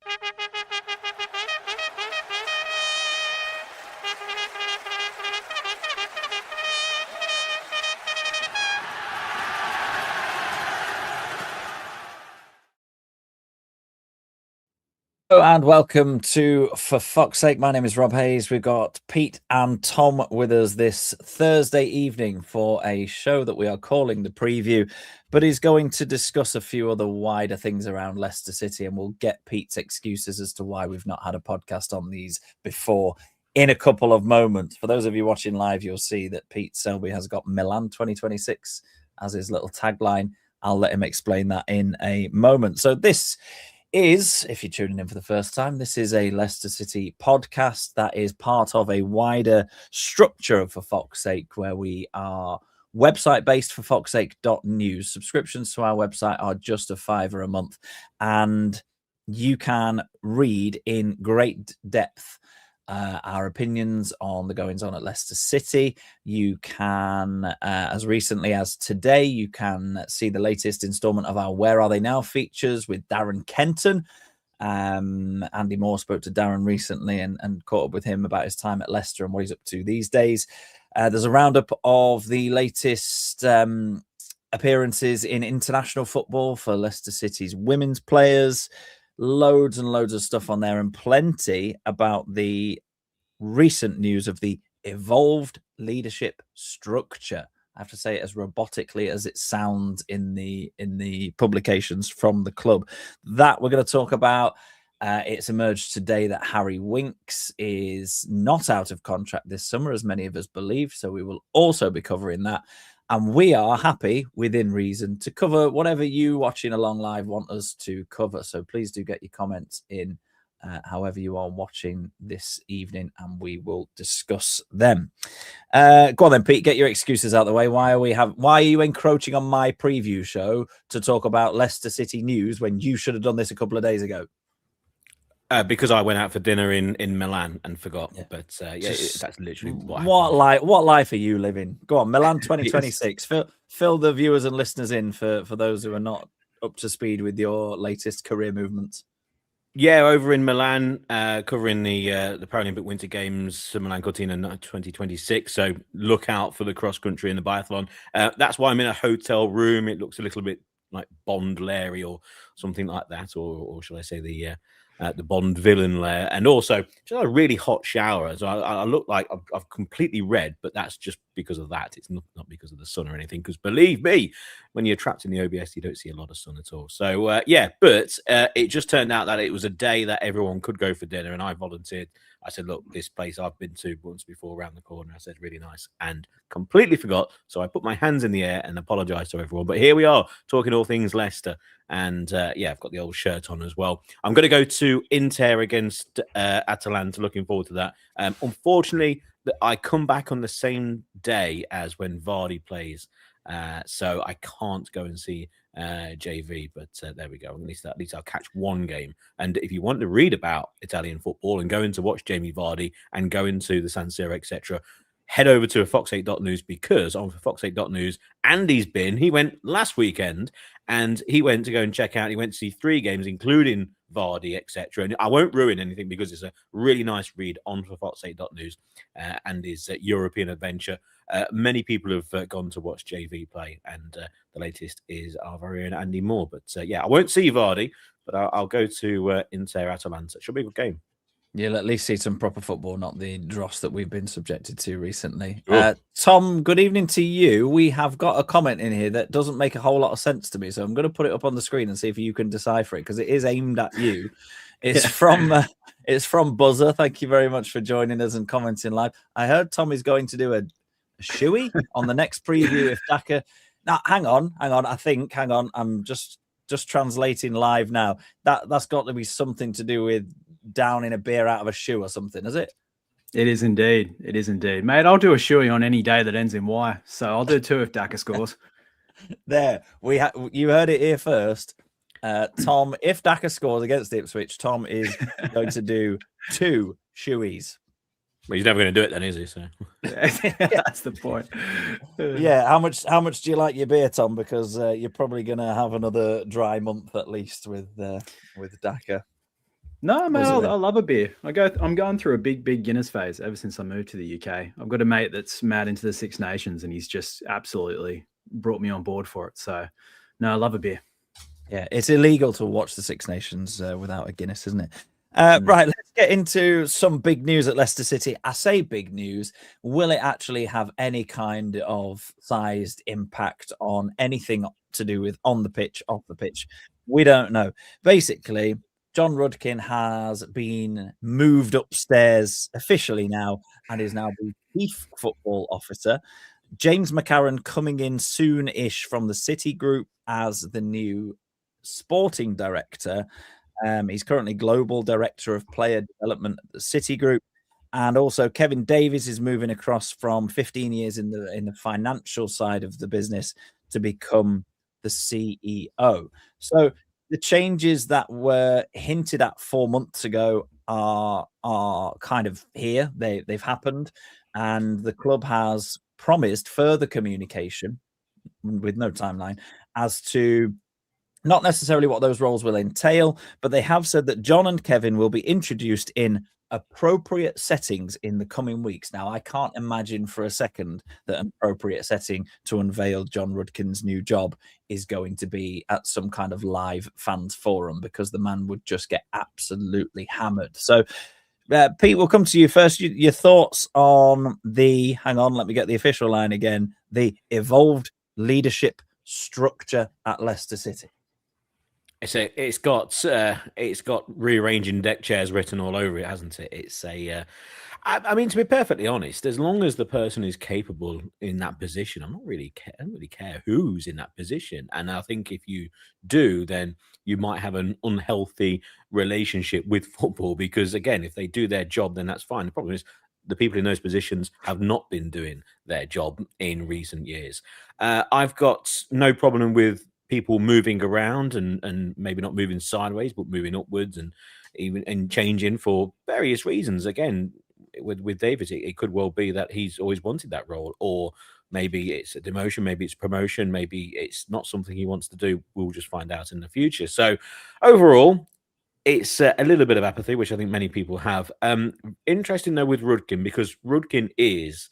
Hello and welcome to For Fuck's Sake. My name is Rob Hayes. We've got Pete and Tom with us this Thursday evening for a show that we are calling The Preview, but he's going to discuss a few other wider things around Leicester City, and we'll get Pete's excuses as to why we've not had a podcast on these before in a couple of moments. For those of you watching live, you'll see that Pete Selby has got Milan 2026 as his little tagline. I'll let him explain that in a moment. So this is, if you're tuning in for the first time, this is a Leicester City podcast that is part of a wider structure of For Fuck's Sake, where we are website-based for foxsake.news. Subscriptions to our website are just £5 a month, and you can read in great depth our opinions on the goings-on at Leicester City. You can, as recently as today, you can see the latest instalment of our Where Are They Now features with Darren Kenton. Andy Moore spoke to Darren recently and caught up with him about his time at Leicester and what he's up to these days. There's a roundup of the latest appearances in international football for Leicester City's women's players. Loads and loads of stuff on there, and plenty about the recent news of the evolved leadership structure. I have to say it as robotically as it sounds in the publications from the club. That we're going to talk about. It's emerged today that Harry Winks is not out of contract this summer, as many of us believe. So we will also be covering that. And we are happy, within reason, to cover whatever you watching along live want us to cover. So please do get your comments in however you are watching this evening, and we will discuss them. Go on then, Pete, get your excuses out of the way. Why are you encroaching on my preview show to talk about Leicester City news when you should have done this a couple of days ago? Because I went out for dinner in Milan and forgot. Yeah. But that's literally what life are you living? Go on, Milan 2026. Fill the viewers and listeners in for those who are not up to speed with your latest career movements. Yeah, over in Milan, covering the Paralympic Winter Games, Milan Cortina 2026. So look out for the cross country and the biathlon. That's why I'm in a hotel room. It looks a little bit like Bond Larry or something like that, or shall I say the Bond villain lair, and also just a really hot shower. So I look like I've completely red, but that's just because of that. It's not because of the sun or anything, because believe me, when you're trapped in the OBS, you don't see a lot of sun at all. So but it just turned out that it was a day that everyone could go for dinner, and I volunteered. I said, look, this place I've been to once before around the corner. I said, really nice, and completely forgot. So I put my hands in the air and apologized to everyone. But here we are talking all things Leicester. And I've got the old shirt on as well. I'm going to go to Inter against Atalanta. Looking forward to that. Unfortunately, I come back on the same day as when Vardy plays. So I can't go and see JV, but there we go. At least I'll catch one game. And if you want to read about Italian football and go in to watch Jamie Vardy and go into the San Siro, etc., head over to fox8.news, because on fox8.news, he went last weekend and he went to go and check out. He went to see 3 games, including Vardy, etc. And I won't ruin anything because it's a really nice read on fox8.news and his European adventure. Many people have gone to watch JV play, and the latest is our very own Andy Moore. But I won't see Vardy, but I'll go to Inter Atalanta. Should be a good game. You'll at least see some proper football, not the dross that we've been subjected to recently. Tom, good evening to you. We have got a comment in here that doesn't make a whole lot of sense to me, so I'm going to put it up on the screen and see if you can decipher it, because it is aimed at you. It's from Buzzer. Thank you very much for joining us and commenting live. I heard Tom is going to do a shoey on the next preview if Daka. Now, hang on. I'm just translating live now. That's got to be something to do with downing a beer out of a shoe or something, is it? It is indeed. Mate, I'll do a shoey on any day that ends in Y. So I'll do 2 if Daka scores. There. You heard it here first. Tom, if Daka scores against Ipswich, Tom is going to do 2 shoeys. Well, he's never going to do it then, is he? So that's the point. Yeah. How much do you like your beer, Tom? Because you're probably going to have another dry month at least with Daka. No, man, Was it I love a beer. I'm going through a big Guinness phase ever since I moved to the UK. I've got a mate that's mad into the Six Nations, and he's just absolutely brought me on board for it. So, no, I love a beer. Yeah, it's illegal to watch the Six Nations without a Guinness, isn't it? Mm. Right, let's get into some big news at Leicester City. I say big news. Will it actually have any kind of sized impact on anything to do with on the pitch, off the pitch? We don't know. Basically, John Rudkin has been moved upstairs officially now and is now the chief football officer. James McCarran coming in soon-ish from the City Group as the new sporting director. He's currently global director of player development at the City Group, and also Kevin Davies is moving across from 15 years in the financial side of the business to become the CEO. So the changes that were hinted at 4 months ago are kind of here. They've happened, and the club has promised further communication with no timeline as to not necessarily what those roles will entail, but they have said that John and Kevin will be introduced in appropriate settings in the coming weeks. Now, I can't imagine for a second that an appropriate setting to unveil John Rudkin's new job is going to be at some kind of live fans forum, because the man would just get absolutely hammered. So, Pete, we'll come to you first. Your thoughts on hang on, let me get the official line again, the evolved leadership structure at Leicester City. It's got rearranging deck chairs written all over it, hasn't it? I mean, to be perfectly honest, as long as the person is capable in that position, I don't really care who's in that position. And I think if you do, then you might have an unhealthy relationship with football, because again, if they do their job, then that's fine. The problem is the people in those positions have not been doing their job in recent years. I've got no problem with people moving around and maybe not moving sideways, but moving upwards and even changing for various reasons. Again, with David, it could well be that he's always wanted that role, or maybe it's a demotion, maybe it's promotion, maybe it's not something he wants to do. We'll just find out in the future. So overall, it's a little bit of apathy, which I think many people have. Interesting though with Rudkin, because Rudkin is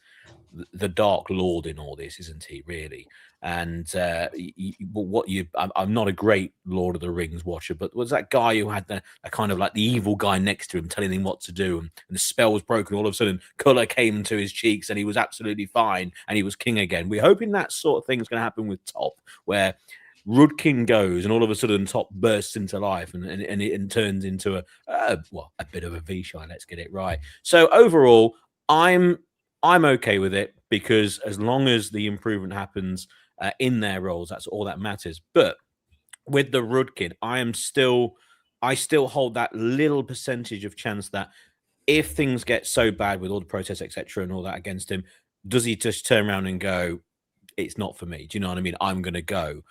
the Dark Lord in all this, isn't he? Really, and I'm not a great Lord of the Rings watcher, but was that guy who had the kind of like the evil guy next to him telling him what to do, and the spell was broken. All of a sudden, color came to his cheeks, and he was absolutely fine, and he was king again. We're hoping that sort of thing is going to happen with Top, where Rudkin goes, and all of a sudden Top bursts into life and turns into a bit of a V-shy. Let's get it right. So overall, I'm okay with it, because as long as the improvement happens in their roles, that's all that matters. But with the Rudkin, I still hold that little percentage of chance that if things get so bad with all the protests, etc., and all that against him, does he just turn around and go, "It's not for me"? Do you know what I mean? I'm going to go.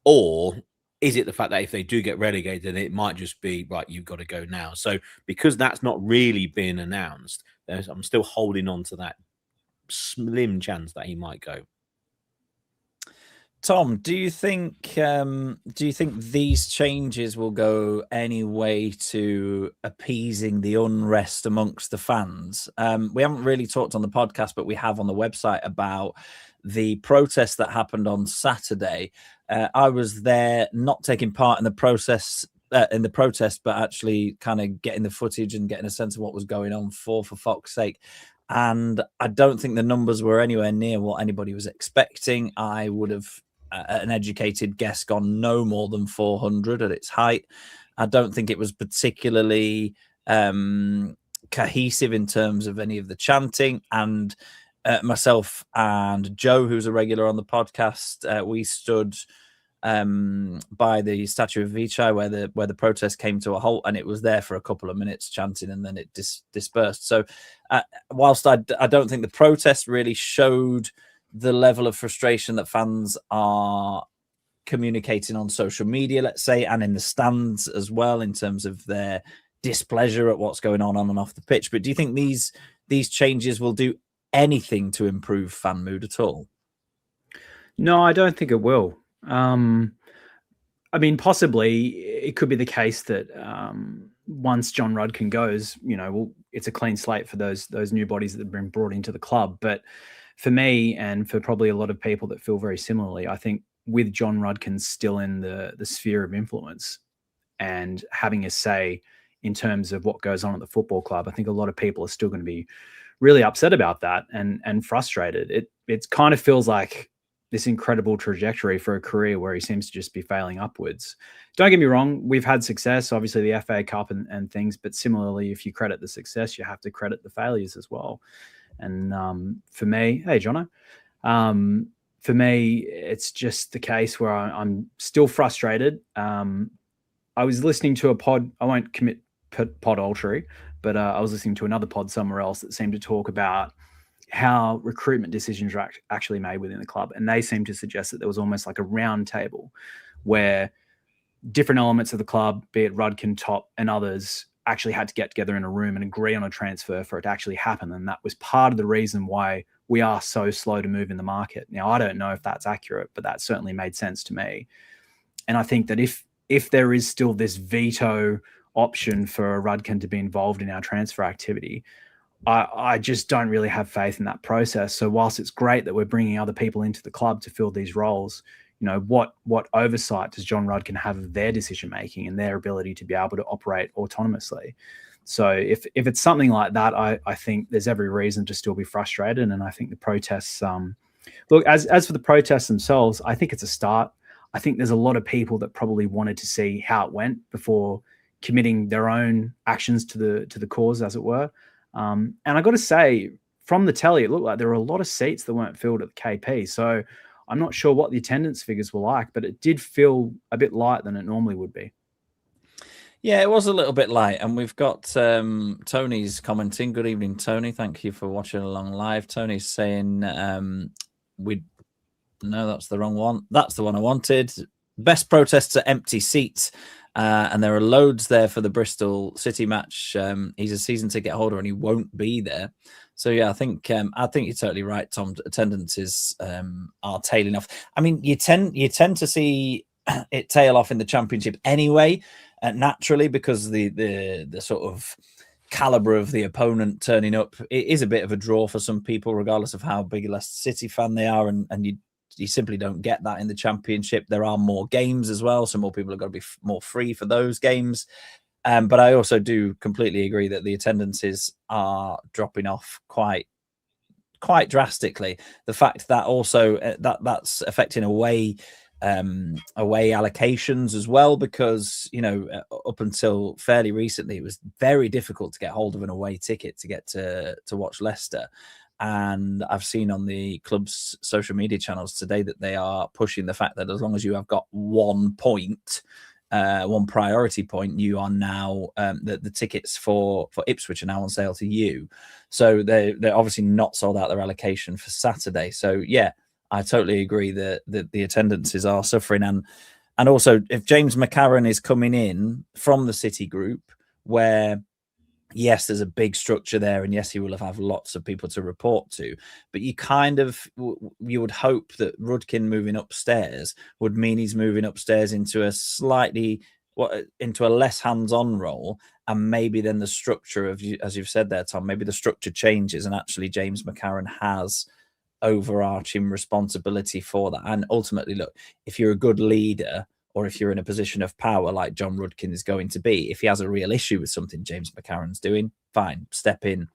Or is it the fact that if they do get relegated, it might just be, right, you've got to go now. So because that's not really been announced, I'm still holding on to that slim chance that he might go. Tom, do you think these changes will go any way to appeasing the unrest amongst the fans? We haven't really talked on the podcast, but we have on the website about the protest that happened on Saturday. I was there, not taking part in the protest, but actually kind of getting the footage and getting a sense of what was going on for fuck's sake. And I don't think the numbers were anywhere near what anybody was expecting. I would have, an educated guess, gone no more than 400 at its height. I don't think it was particularly cohesive in terms of any of the chanting. And myself and Joe, who's a regular on the podcast, we stood by the statue of Vichai where the protest came to a halt, and it was there for a couple of minutes chanting, and then it dispersed. So whilst I don't think the protest really showed the level of frustration that fans are communicating on social media, let's say, and in the stands as well, in terms of their displeasure at what's going on and off the pitch, but do you think these changes will do anything to improve fan mood at all? No, I don't think it will. I mean, possibly it could be the case that once John Rudkin goes, it's a clean slate for those new bodies that have been brought into the club. But for me, and for probably a lot of people that feel very similarly, I think with John Rudkin still in the sphere of influence and having a say in terms of what goes on at the football club, I think a lot of people are still going to be really upset about that and frustrated. It kind of feels like this incredible trajectory for a career where he seems to just be failing upwards. Don't get me wrong, we've had success, obviously the FA Cup and things, but similarly, if you credit the success, you have to credit the failures as well. And for me, hey, Jono, for me, it's just the case where I'm still frustrated. I was listening to a pod, I won't commit podultery, but I was listening to another pod somewhere else that seemed to talk about how recruitment decisions are actually made within the club. And they seem to suggest that there was almost like a round table where different elements of the club, be it Rudkin, Top, and others, actually had to get together in a room and agree on a transfer for it to actually happen. And that was part of the reason why we are so slow to move in the market. Now, I don't know if that's accurate, but that certainly made sense to me. And I think that if there is still this veto option for Rudkin to be involved in our transfer activity, I just don't really have faith in that process. So whilst it's great that we're bringing other people into the club to fill these roles, what oversight does John Rudkin have of their decision making and their ability to be able to operate autonomously? So if it's something like that, I think there's every reason to still be frustrated. And I think the protests, look, as for the protests themselves, I think it's a start. I think there's a lot of people that probably wanted to see how it went before committing their own actions to the cause, as it were. And I got to say, from the telly, it looked like there were a lot of seats that weren't filled at the KP. So I'm not sure what the attendance figures were like, but it did feel a bit light than it normally would be. Yeah, it was a little bit light. And we've got Tony's commenting. Good evening, Tony. Thank you for watching along live. Tony's saying no, that's the wrong one. That's the one I wanted. Best protests are empty seats. And there are loads there for the Bristol City match. He's a season ticket holder and he won't be there. So yeah, I think you're totally right, Tom. Attendances are tailing off. I mean, you tend to see it tail off in the Championship anyway, naturally, because the sort of caliber of the opponent turning up, it is a bit of a draw for some people, regardless of how big a Leicester City fan they are, and you simply don't get that in the Championship. There are more games as well, so more people are going to be more free for those games. But I also do completely agree that the attendances are dropping off quite drastically. The fact that also that's affecting away allocations as well, because up until fairly recently it was very difficult to get hold of an away ticket to get to watch Leicester. And I've seen on the club's social media channels today that they are pushing the fact that as long as you have got 1 point, one priority point, you are now the tickets for Ipswich are now on sale to you. So they're obviously not sold out their allocation for Saturday. So yeah, I totally agree that the attendances are suffering. And also, if James McCarron is coming in from the City group, where yes, there's a big structure there, and yes, he will have lots of people to report to. But you would hope that Rudkin moving upstairs would mean he's moving upstairs into a less hands-on role, and maybe then the structure of, as you've said there, Tom, maybe the structure changes, and actually James McCarron has overarching responsibility for that. And ultimately, look, if you're a good leader, or if you're in a position of power like John Rudkin is going to be, if he has a real issue with something James McCarron's doing, fine, step in,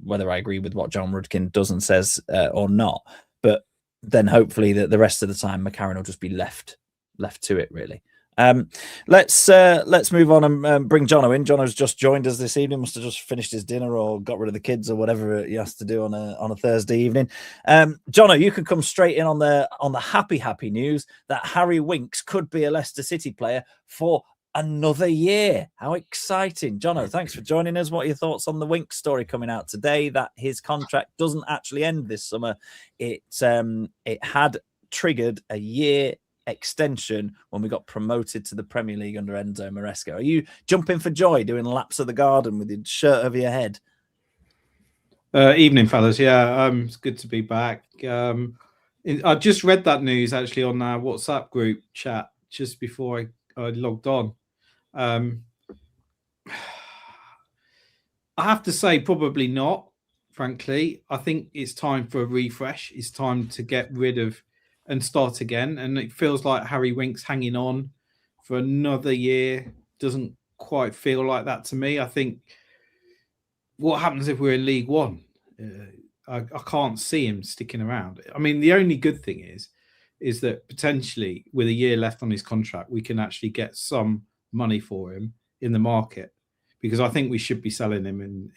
whether I agree with what John Rudkin does and says or not. But then hopefully the rest of the time, McCarron will just be left to it, really. Let's move on and bring Jono in. Jono's just joined us this evening. Must have just finished his dinner or got rid of the kids or whatever he has to do on a Thursday evening. Jono, you can come straight in on the happy news that Harry Winks could be a Leicester City player for another year. How exciting. Jono, thanks for joining us. What are your thoughts on the Winks story coming out today, that his contract doesn't actually end this summer? It had triggered a year extension when we got promoted to the Premier League under Enzo Maresca. Are you jumping for joy, doing laps of the garden with your shirt over your head? Evening, fellas. Yeah, it's good to be back. I just read that news actually on our WhatsApp group chat just before I logged on. I have to say, probably not. Frankly, I think it's time for a refresh. It's time to get rid of and start again. And it feels like Harry Winks hanging on for another year doesn't quite feel like that to me. I think what happens if we're in League One? I can't see him sticking around. I mean, the only good thing is that potentially with a year left on his contract, we can actually get some money for him in the market, because I think we should be selling him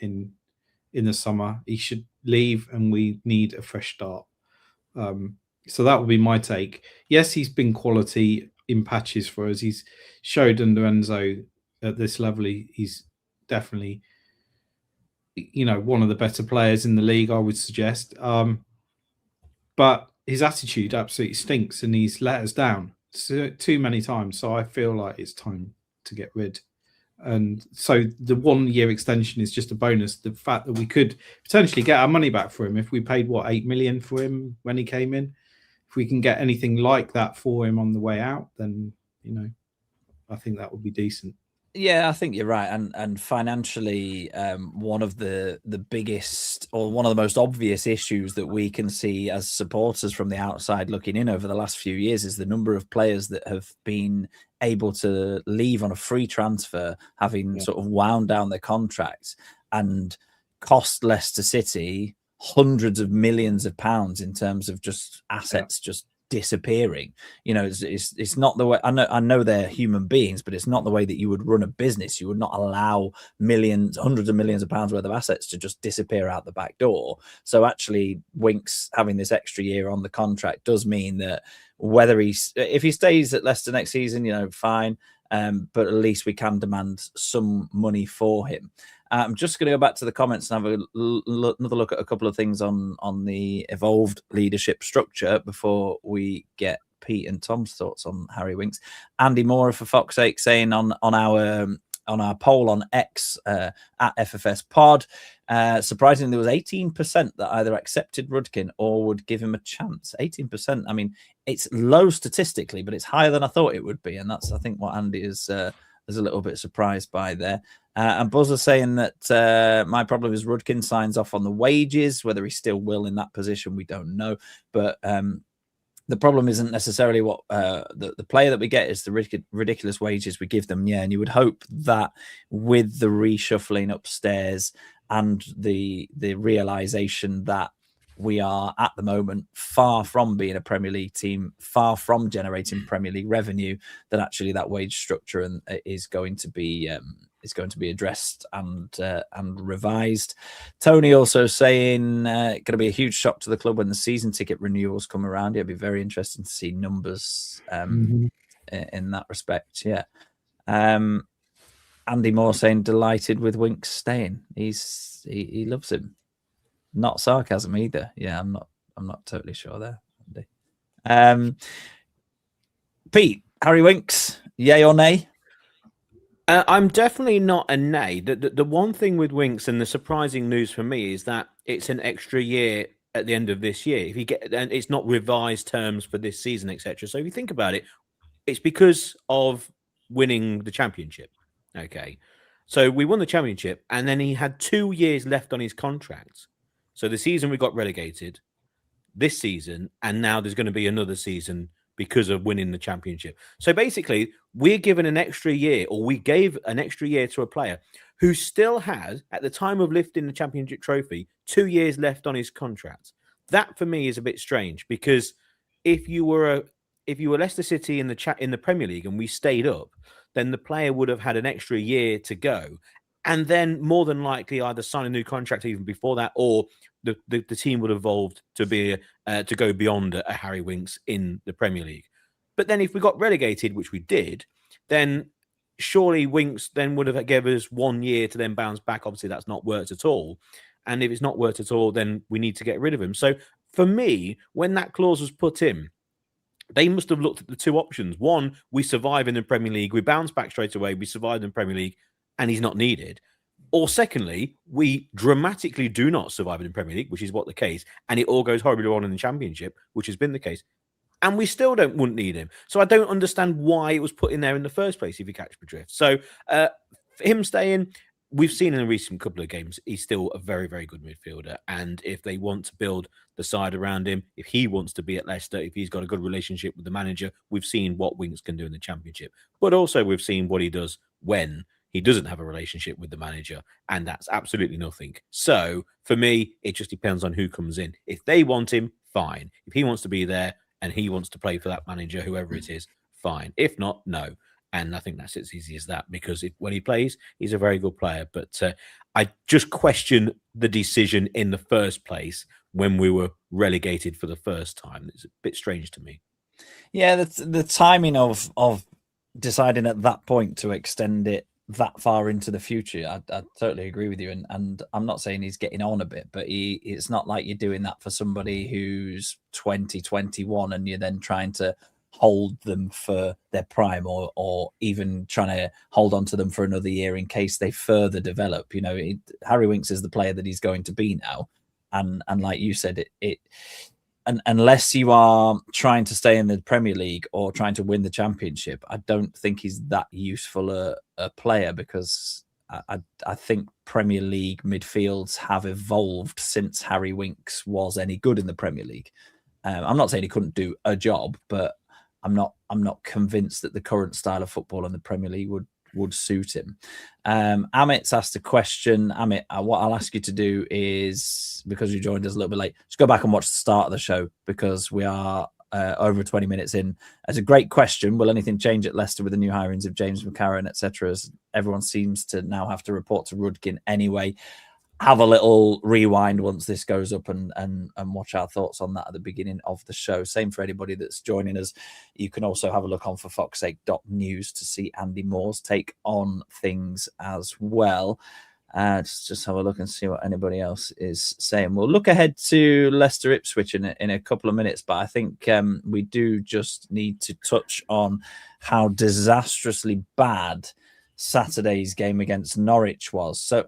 in the summer. He should leave, and we need a fresh start. So that would be my take. Yes, he's been quality in patches for us. He's showed under Enzo at this level. He's definitely, one of the better players in the league, I would suggest. But his attitude absolutely stinks, and he's let us down too many times. So I feel like it's time to get rid. And so the 1 year extension is just a bonus. The fact that we could potentially get our money back for him if we paid 8 million for him when he came in. If we can get anything like that for him on the way out, then I think that would be decent. Yeah, I think you're right, and financially, one of the biggest, or one of the most obvious issues that we can see as supporters from the outside looking in over the last few years is the number of players that have been able to leave on a free transfer, having sort of wound down their contracts and cost Leicester City hundreds of millions of pounds in terms of just assets just disappearing. It's not the way. I know they're human beings, but it's not the way that you would run a business. You would not allow hundreds of millions of pounds worth of assets to just disappear out the back door. So actually, Winks having this extra year on the contract does mean that if he stays at Leicester next season, fine. But at least we can demand some money for him. I'm just going to go back to the comments and have another look at a couple of things on the evolved leadership structure before we get Pete and Tom's thoughts on Harry Winks. Andy Moore, for fuck's sake, saying on our poll on X at FFS Pod, surprisingly, there was 18% that either accepted Rudkin or would give him a chance. 18%. I mean, it's low statistically, but it's higher than I thought it would be, and that's, I think, what Andy is a little bit surprised by there. And Buzzer saying that my problem is Rudkin signs off on the wages. Whether he still will in that position, we don't know. But the problem isn't necessarily what the player that we get is the ridiculous wages we give them. Yeah, and you would hope that with the reshuffling upstairs and the realization that we are at the moment far from being a Premier League team, far from generating Premier League revenue, that actually that wage structure is going to be addressed and revised. Tony also saying going to be a huge shock to the club when the season ticket renewals come around. It'll be very interesting to see numbers in that respect. Yeah. Andy Moore saying delighted with Winks staying. He loves him. Not sarcasm either. Yeah, I'm not totally sure there, Andy. Pete, Harry Winks, yay or nay? I'm definitely not a nay. The one thing with Winks, and the surprising news for me, is that it's an extra year at the end of this year. If you get, and it's not revised terms for this season, etc. So if you think about it, it's because of winning the championship. Okay, so we won the championship, and then he had 2 years left on his contract. So the season we got relegated, this season, and now there's going to be another season because of winning the championship. So basically, we're given an extra year, or we gave an extra year to a player who still has, at the time of lifting the championship trophy, 2 years left on his contract. That for me is a bit strange, because if you were Leicester City in the Premier League and we stayed up, then the player would have had an extra year to go, and then more than likely either sign a new contract even before that, or the team would have evolved to be to go beyond a Harry Winks in the Premier League. But then if we got relegated, which we did, then surely Winks then would have given us 1 year to then bounce back. Obviously, that's not worked at all. And if it's not worked at all, then we need to get rid of him. So for me, when that clause was put in, they must have looked at the two options. One, we survive in the Premier League, we bounce back straight away, we survive in the Premier League, and he's not needed. Or secondly, we dramatically do not survive in the Premier League, which is what the case, and it all goes horribly wrong in the Championship, which has been the case, and we still wouldn't need him. So I don't understand why it was put in there in the first place, if you catch my drift. So for him staying, we've seen in the recent couple of games, he's still a very, very good midfielder. And if they want to build the side around him, if he wants to be at Leicester, if he's got a good relationship with the manager, we've seen what Winks can do in the Championship. But also we've seen what he does when he doesn't have a relationship with the manager, and that's absolutely nothing. So for me, it just depends on who comes in. If they want him, fine. If he wants to be there and he wants to play for that manager, whoever it is, fine. If not, no. And I think that's as easy as that, because when he plays, he's a very good player. But I just question the decision in the first place when we were relegated for the first time. It's a bit strange to me. Yeah, the timing of deciding at that point to extend it that far into the future, I totally agree with you. And I'm not saying he's getting on a bit, but it's not like you're doing that for somebody who's 20, 21 and you're then trying to hold them for their prime, or even trying to hold on to them for another year in case they further develop. You know, Harry Winks is the player that he's going to be now. And like you said, and unless you are trying to stay in the Premier League or trying to win the Championship, I don't think he's that useful a player, because I think Premier League midfields have evolved since Harry Winks was any good in the Premier League. I'm not saying he couldn't do a job, but I'm not convinced that the current style of football in the Premier League would suit him. Amit's asked a question. Amit, what I'll ask you to do is, because you joined us a little bit late, just go back and watch the start of the show, because we are over 20 minutes in. It's a great question. Will anything change at Leicester with the new hirings of James McCarron, etc.? As everyone seems to now have to report to Rudkin anyway. Have a little rewind once this goes up and watch our thoughts on that at the beginning of the show. Same for anybody that's joining us. You can also have a look on forfoxsake.news to see Andy Moore's take on things as well. Just have a look and see what anybody else is saying. We'll look ahead to Leicester Ipswich in a couple of minutes, but I think we do just need to touch on how disastrously bad Saturday's game against Norwich was. So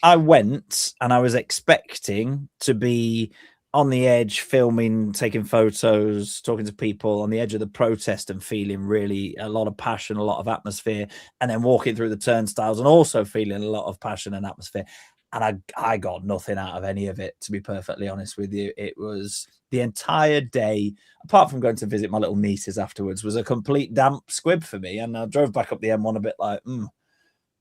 I went and I was expecting to be on the edge, filming, taking photos, talking to people on the edge of the protest and feeling really a lot of passion, a lot of atmosphere, and then walking through the turnstiles and also feeling a lot of passion and atmosphere. And I got nothing out of any of it, to be perfectly honest with you. It was the entire day, apart from going to visit my little nieces afterwards, was a complete damp squib for me. And I drove back up the M1 a bit like,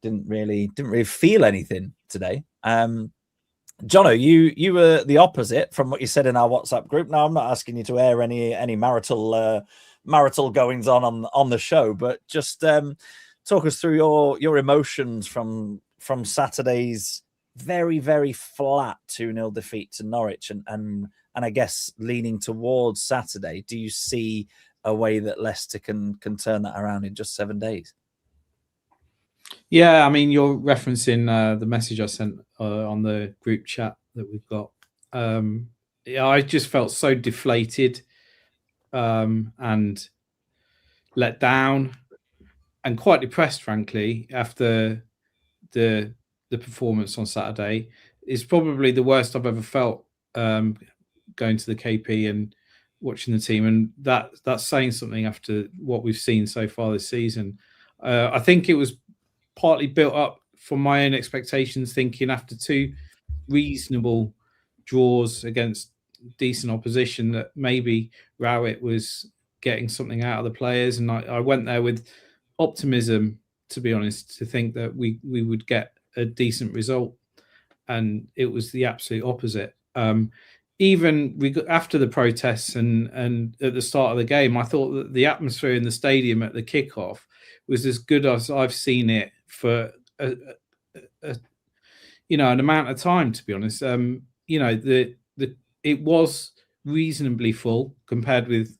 didn't really feel anything today. Jono, you were the opposite from what you said in our WhatsApp group. Now, I'm not asking you to air any marital goings on the show, but just talk us through your emotions from Saturday's very, very flat 2-0 defeat to Norwich, and I guess leaning towards Saturday. Do you see a way that Leicester can turn that around in just 7 days? Yeah, I mean, you're referencing the message I sent on the group chat that we've got. Yeah, I just felt so deflated and let down and quite depressed, frankly, after the performance on Saturday. It's probably the worst I've ever felt going to the KP and watching the team, and that's saying something after what we've seen so far this season. I think it was partly built up from my own expectations, thinking after two reasonable draws against decent opposition that maybe Rowett was getting something out of the players. And I went there with optimism, to be honest, to think that we would get a decent result. And it was the absolute opposite. Even after the protests and at the start of the game, I thought that the atmosphere in the stadium at the kickoff was as good as I've seen it for an amount of time, to be honest. It was reasonably full compared with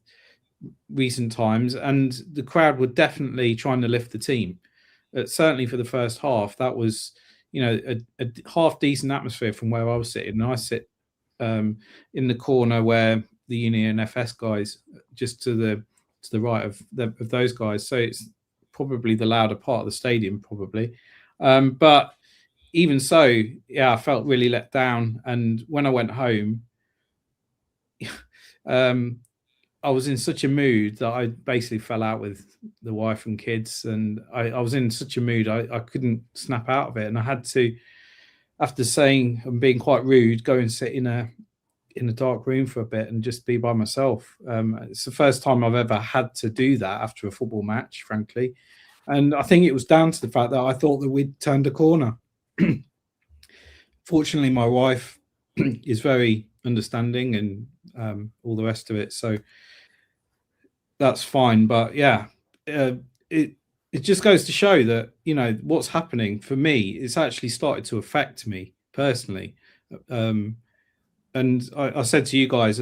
recent times, and the crowd were definitely trying to lift the team. Certainly for the first half, that was a half decent atmosphere from where I was sitting. And I sit in the corner where the Union FS guys, just to the right of those guys. So it's probably the louder part of the stadium, probably. But even so, yeah, I felt really let down. And when I went home, I was in such a mood that I basically fell out with the wife and kids, and I was in such a mood I couldn't snap out of it, and I had to, after saying and being quite rude, go and sit in a dark room for a bit and just be by myself. It's the first time I've ever had to do that after a football match, frankly, and I think it was down to the fact that I thought that we'd turned a corner. Fortunately, my wife is very understanding and all the rest of it, so that's fine. But yeah, it just goes to show that, you know, what's happening for me, it's actually started to affect me personally. And I said to you guys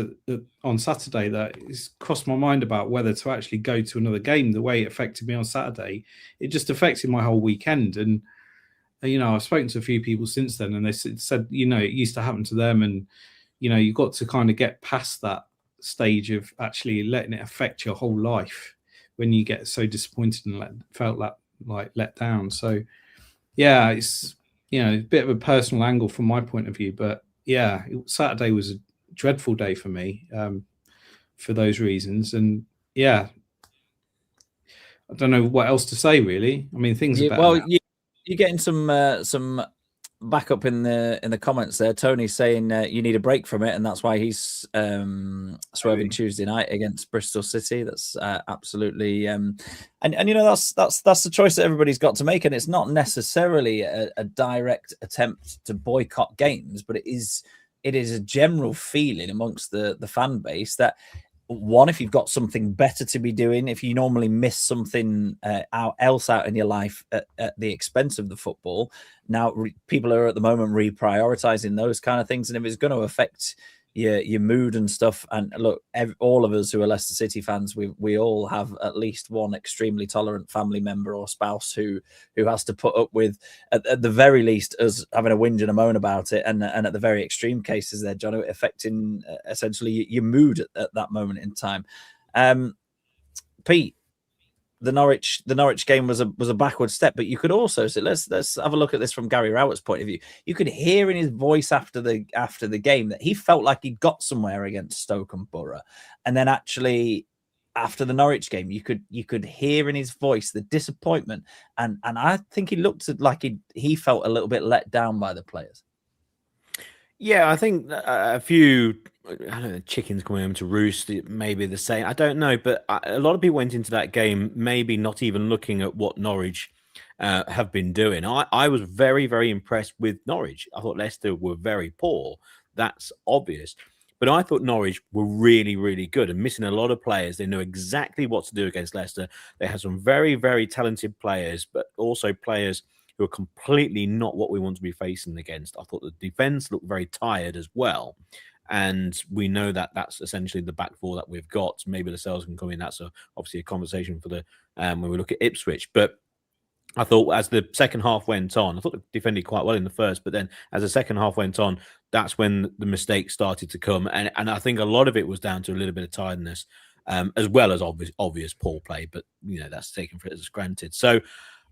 on Saturday that it's crossed my mind about whether to actually go to another game. The way it affected me on Saturday, it just affected my whole weekend. And you know, I've spoken to a few people since then, and they said, you know, it used to happen to them, and you know, you've got to kind of get past that stage of actually letting it affect your whole life when you get so disappointed and felt like let down. So yeah, it's, you know, a bit of a personal angle from my point of view, but yeah, Saturday was a dreadful day for me for those reasons. And yeah, I don't know what else to say really. I mean, things are better. Well, you're getting some backup in the comments there. Tony's saying you need a break from it, and that's why he's swerving Tuesday night against Bristol City. That's absolutely and you know, that's the choice that everybody's got to make, and it's not necessarily a direct attempt to boycott games, but it is a general feeling amongst the fan base that, one, if you've got something better to be doing, if you normally miss something else out in your life at the expense of the football, now people are at the moment reprioritizing those kind of things. And if it's going to affect your mood and stuff, and look, all of us who are Leicester City fans, we all have at least one extremely tolerant family member or spouse who has to put up with, at the very least, us having a whinge and a moan about it, and at the very extreme cases there, John, affecting essentially your mood at that moment in time. Pete, the Norwich game was a backward step, but you could also, so let's have a look at this from Gary Rowett's point of view. You could hear in his voice after the game that he felt like he got somewhere against Stoke and Borough, and then actually after the Norwich game, you could hear in his voice the disappointment, and I think he looked like he felt a little bit let down by the players. Yeah, I think a few, I don't know, chickens coming home to roost, maybe the same. I don't know, but a lot of people went into that game maybe not even looking at what Norwich have been doing. I was very, very impressed with Norwich. I thought Leicester were very poor. That's obvious. But I thought Norwich were really, really good and missing a lot of players. They knew exactly what to do against Leicester. They had some very, very talented players, but also players who are completely not what we want to be facing against. I thought the defense looked very tired as well. And we know that that's essentially the back four that we've got. Maybe the Lascelles can come in. That's obviously a conversation for the when we look at Ipswich. But I thought as the second half went on, I thought they defended quite well in the first, but then as the second half went on, that's when the mistakes started to come. And I think a lot of it was down to a little bit of tiredness, as well as obvious poor play. But, you know, that's taken for it as granted. So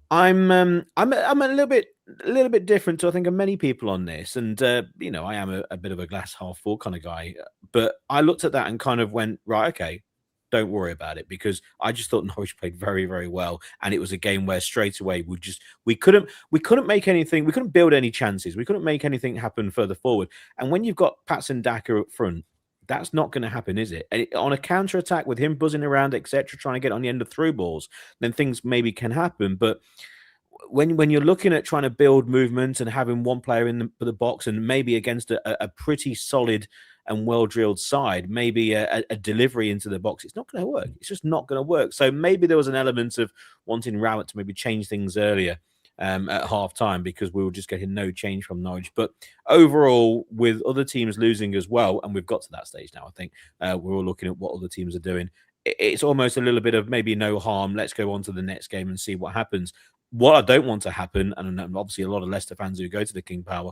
I'm a little bit different to I think of many people on this, and you know, I am a bit of a glass half full kind of guy. But I looked at that and kind of went, right, okay, don't worry about it, because I just thought Norwich played very, very well, and it was a game where straight away we couldn't make anything, we couldn't build any chances, we couldn't make anything happen further forward. And when you've got Patson Daka up front, that's not going to happen, is it? And on a counter attack with him buzzing around, etc., trying to get on the end of through balls, then things maybe can happen. But when you're looking at trying to build movement and having one player in the box, and maybe against a pretty solid and well-drilled side, maybe a delivery into the box, it's not going to work. It's just not going to work. So maybe there was an element of wanting Rowett to maybe change things earlier at half-time, because we were just getting no change from Norwich. But overall, with other teams losing as well, and we've got to that stage now, I think we're all looking at what other teams are doing. It's almost a little bit of maybe no harm. Let's go on to the next game and see what happens. What I don't want to happen, and obviously a lot of Leicester fans who go to the King Power,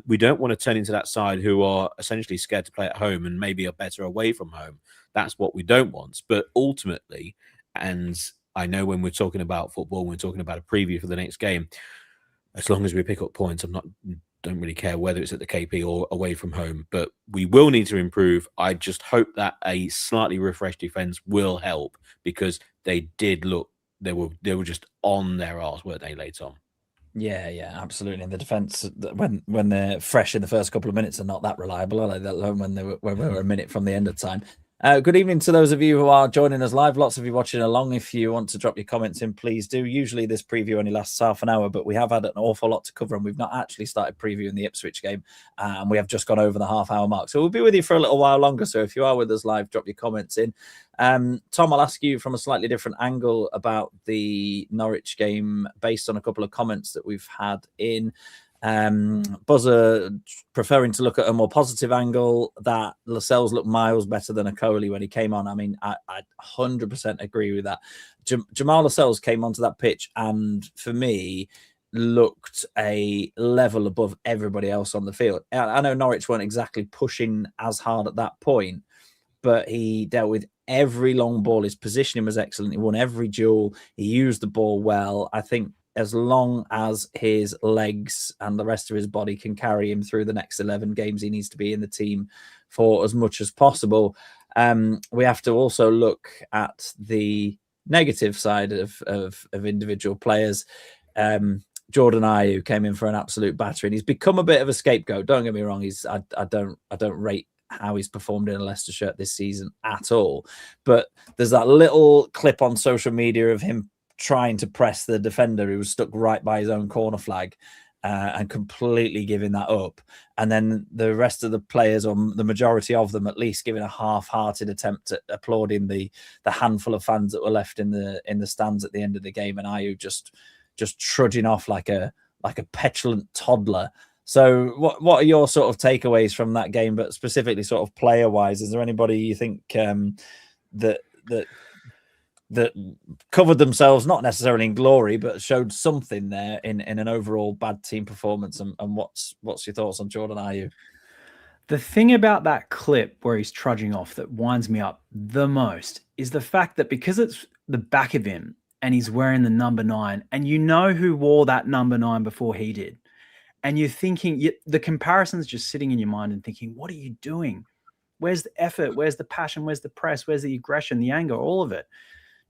we don't want to turn into that side who are essentially scared to play at home and maybe are better away from home. That's what we don't want. But ultimately, and I know when we're talking about football, we're talking about a preview for the next game, as long as we pick up points, I'm not don't really care whether it's at the KP or away from home, but we will need to improve. I just hope that a slightly refreshed defense will help, because they did look, they were just on their arse, weren't they, late on? Yeah, absolutely. And the defense, when they're fresh in the first couple of minutes, are not that reliable, are they? Let alone when we were a minute from the end of time. Good evening to those of you who are joining us live. Lots of you watching along. If you want to drop your comments in, please do. Usually this preview only lasts half an hour, but we have had an awful lot to cover, and we've not actually started previewing the Ipswich game, and we have just gone over the half-hour mark. So we'll be with you for a little while longer. So if you are with us live, drop your comments in. Tom, I'll ask you from a slightly different angle about the Norwich game based on a couple of comments that we've had in. Buzzer preferring to look at a more positive angle, that Lascelles looked miles better than Okoli when he came on. I mean, I 100% agree with that. Jamal Lascelles came onto that pitch and, for me, looked a level above everybody else on the field. I know Norwich weren't exactly pushing as hard at that point, but he dealt with every long ball. His positioning was excellent. He won every duel. He used the ball well. I think as long as his legs and the rest of his body can carry him through the next 11 games, he needs to be in the team for as much as possible. We have to also look at the negative side of individual players. Jordan Ayew came in for an absolute battering. He's become a bit of a scapegoat. Don't get me wrong. I don't rate how he's performed in a Leicester shirt this season at all. But there's that little clip on social media of him trying to press the defender who was stuck right by his own corner flag, and completely giving that up. And then the rest of the players, or the majority of them at least, giving a half-hearted attempt at applauding the handful of fans that were left in the stands at the end of the game, and Ayew just trudging off like a petulant toddler. So what are your sort of takeaways from that game, but specifically sort of player-wise? Is there anybody you think that covered themselves, not necessarily in glory, but showed something there in an overall bad team performance? And what's your thoughts on Jordan Ayew? The thing about that clip where he's trudging off that winds me up the most is the fact that, because it's the back of him and he's wearing the number 9, and you know who wore that number 9 before he did, and you're thinking, the comparison's just sitting in your mind and thinking, what are you doing? Where's the effort? Where's the passion? Where's the press? Where's the aggression, the anger, all of it?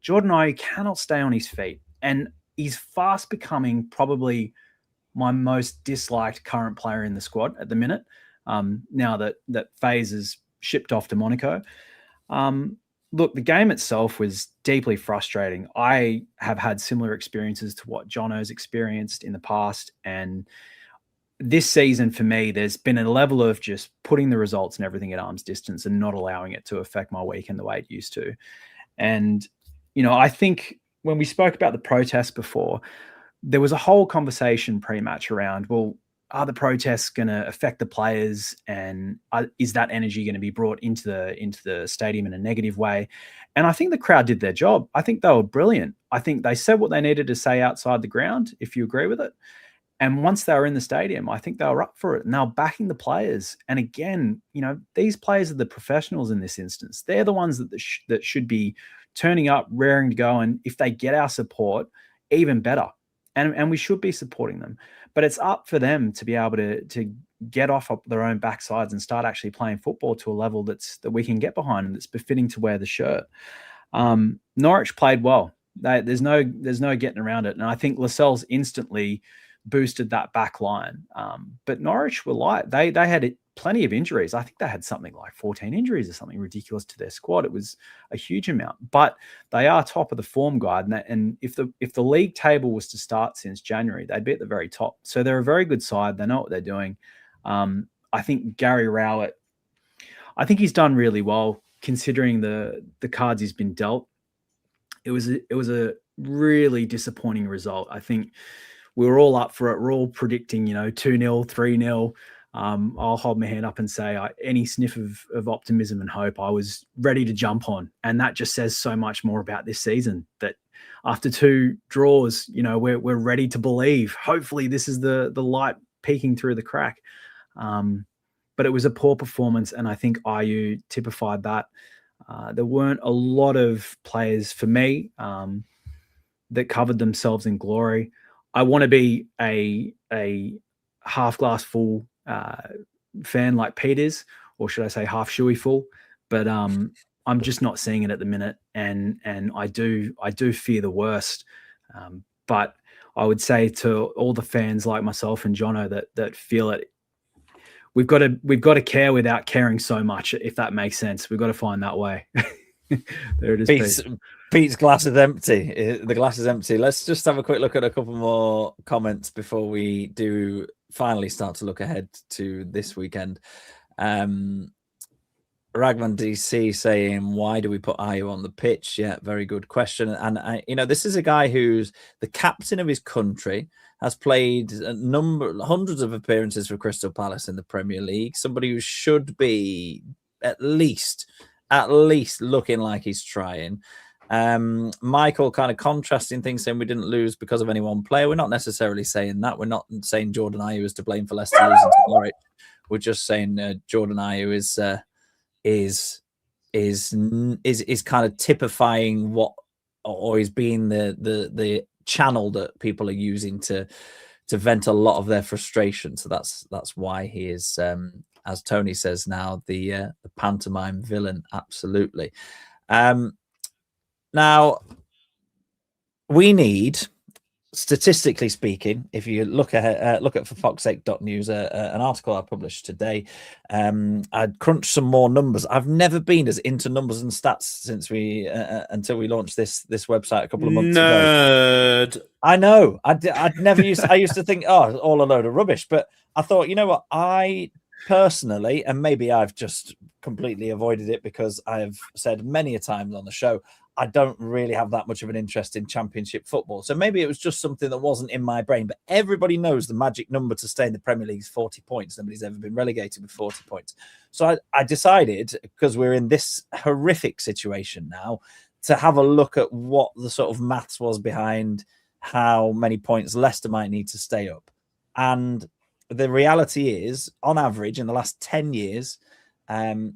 Jordan Ayew cannot stay on his feet, and he's fast becoming probably my most disliked current player in the squad at the minute. Now that FaZe is shipped off to Monaco. Look, the game itself was deeply frustrating. I have had similar experiences to what Jono's experienced in the past, and this season for me, there's been a level of just putting the results and everything at arm's distance and not allowing it to affect my weekend the way it used to. And I think when we spoke about the protests before, there was a whole conversation pre-match around, well, are the protests going to affect the players, and is that energy going to be brought into the stadium in a negative way? And I think the crowd did their job. I think they were brilliant. I think they said what they needed to say outside the ground, if you agree with it. And once they were in the stadium, I think they were up for it, and they were backing the players. And again, these players are the professionals in this instance. They're the ones that should be turning up, raring to go. And if they get our support, even better. And we should be supporting them. But it's up for them to be able to get off their own backsides and start actually playing football to a level that we can get behind and that's befitting to wear the shirt. Norwich played well. There's no getting around it. And I think Lascelles instantly boosted that back line. But Norwich were light. They had plenty of injuries. I think they had something like 14 injuries or something ridiculous to their squad. It was a huge amount, but they are top of the form guide. And if the league table was to start since January, they'd be at the very top. So they're a very good side. They know what they're doing. I think Gary Rowett, I think he's done really well considering the cards he's been dealt. It was a really disappointing result. I think we were all up for it. We're all predicting, 2-0, 3-0. I'll hold my hand up and say any sniff of optimism and hope I was ready to jump on. And that just says so much more about this season, that after 2 draws, we're ready to believe. Hopefully this is the light peeking through the crack. But it was a poor performance, and I think Ayew typified that. There weren't a lot of players for me that covered themselves in glory. I want to be a half glass full fan like Pete is, or should I say half shoey full? But I'm just not seeing it at the minute, and I do fear the worst. But I would say to all the fans like myself and Jono that feel it, we've got to care without caring so much, if that makes sense. We've got to find that way. There it is. Pete's glass is empty. The glass is empty. Let's just have a quick look at a couple more comments before we do finally start to look ahead to this weekend. Ragman DC saying, why do we put Ayew on the pitch? Yeah, very good question. And this is a guy who's the captain of his country, has played hundreds of appearances for Crystal Palace in the Premier League. Somebody who should be at least looking like he's trying. Michael kind of contrasting things, saying we didn't lose because of any one player. We're not necessarily saying that. We're not saying Jordan Ayew is to blame for Leicester losing to Norwich. We're just saying Jordan Ayew is kind of typifying what, or is being the channel that people are using to vent a lot of their frustration. So that's why he is, as Tony says now, the pantomime villain. Absolutely. Now we need, statistically speaking, if you look at for foxsake.news, an article I published today, I'd crunched some more numbers. I've never been as into numbers and stats since until we launched this website a couple of months ago. I know. I'd never used. I used to think, oh, it's all a load of rubbish. But I thought, you know what? I personally, and maybe I've just completely avoided it because I have said many a times on the show, I don't really have that much of an interest in Championship football. So maybe it was just something that wasn't in my brain. But everybody knows the magic number to stay in the Premier League is 40 points. Nobody's ever been relegated with 40 points. So I decided, because we're in this horrific situation now, to have a look at what the sort of maths was behind how many points Leicester might need to stay up. And the reality is, on average, in the last 10 years, the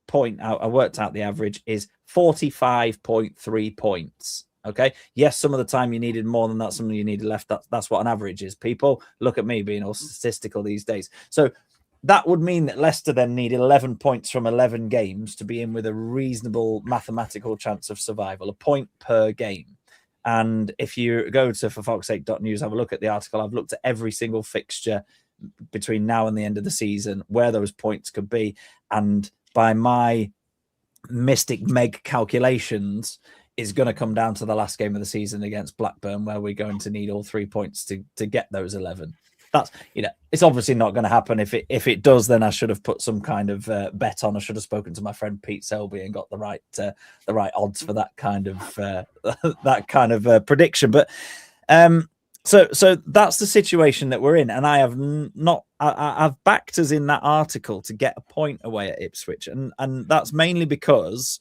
point I worked out the average is 45.3 points. Okay. Yes, some of the time you needed more than that, some of you needed less. That's what an average is. People, look at me being all statistical these days. So that would mean that Leicester then need 11 points from 11 games to be in with a reasonable mathematical chance of survival, a point per game. And if you go to forfoxsake.news, have a look at the article. I've looked at every single fixture between now and the end of the season, where those points could be. And by my Mystic Meg calculations, is going to come down to the last game of the season against Blackburn, where we're going to need all 3 points to get those 11. That's, it's obviously not going to happen. If it does, then I should have put some kind of bet on. I should have spoken to my friend Pete Selby and got the right odds for that kind of prediction. But so that's the situation that we're in, and I have I've backed us in that article to get a point away at Ipswich, and that's mainly because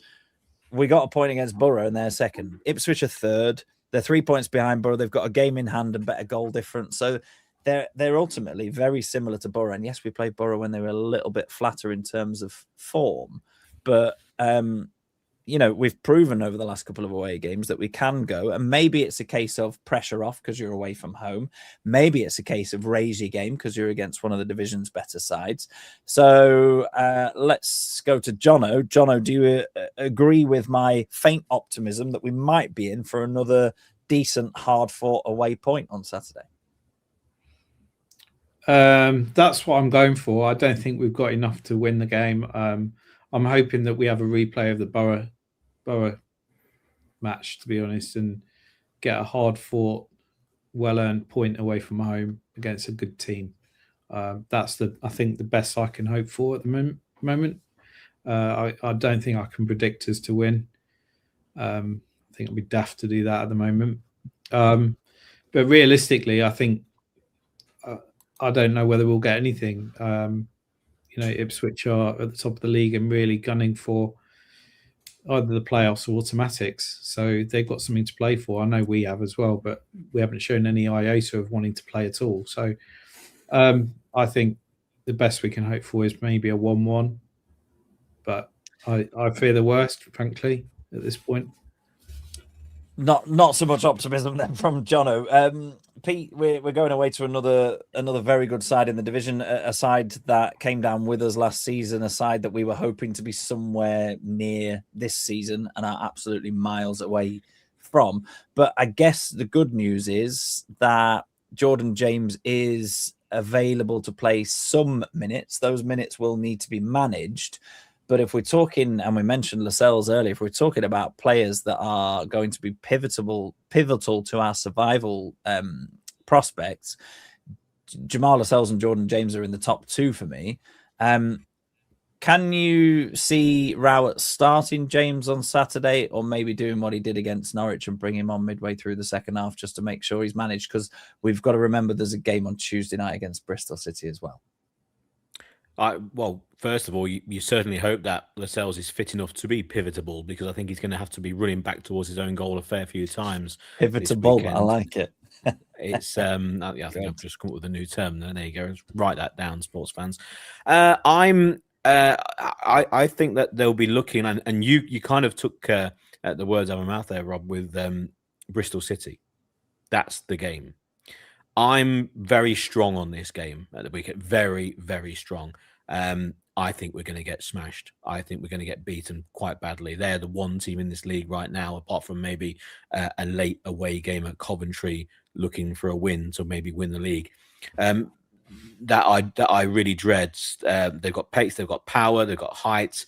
we got a point against Borough and they're second. Ipswich are third. They're 3 points behind Borough. They've got a game in hand and better goal difference. So they're ultimately very similar to Borough. And yes, we played Borough when they were a little bit flatter in terms of form, but we've proven over the last couple of away games that we can go. And maybe it's a case of pressure off because you're away from home. Maybe it's a case of raise your game because you're against one of the division's better sides. So let's go to Jono. Jono, do you agree with my faint optimism that we might be in for another decent, hard-fought away point on Saturday? That's what I'm going for. I don't think we've got enough to win the game. I'm hoping that we have a replay of the Borough match, to be honest, and get a hard-fought, well-earned point away from home against a good team. That's I think the best I can hope for at the moment. I don't think I can predict us to win. I think it'd be daft to do that at the moment. But realistically, I think I don't know whether we'll get anything. Ipswich are at the top of the league and really gunning for either the playoffs or automatics. So they've got something to play for. I know we have as well, but we haven't shown any iota of wanting to play at all. So I think the best we can hope for is maybe a 1-1. But I fear the worst, frankly, at this point. Not so much optimism then from Jono. Pete, we're going away to another very good side in the division, a side that came down with us last season, a side that we were hoping to be somewhere near this season and are absolutely miles away from. But I guess the good news is that Jordan James is available to play some minutes. Those minutes will need to be managed. But if we're talking, and we mentioned Lascelles earlier, if we're talking about players that are going to be pivotal to our survival prospects, Jamal Lascelles and Jordan James are in the top two for me. Can you see Rowett starting James on Saturday, or maybe doing what he did against Norwich and bring him on midway through the second half just to make sure he's managed? Because we've got to remember there's a game on Tuesday night against Bristol City as well. Well, first of all, you certainly hope that Lascelles is fit enough to be pivotable, because I think he's going to have to be running back towards his own goal a fair few times. Pivotable, I like it. It's I think I've just come up with a new term. There you go. Write that down, sports fans. I think that they'll be looking, and you kind of took the words out of my mouth there, Rob, with Bristol City. That's the game. I'm very strong on this game at the weekend. Very, very strong. I think we're going to get smashed. I think we're going to get beaten quite badly. They're the one team in this league right now, apart from maybe a late away game at Coventry, looking for a win to maybe win the league. That I really dread. They've got pace, they've got power, they've got height.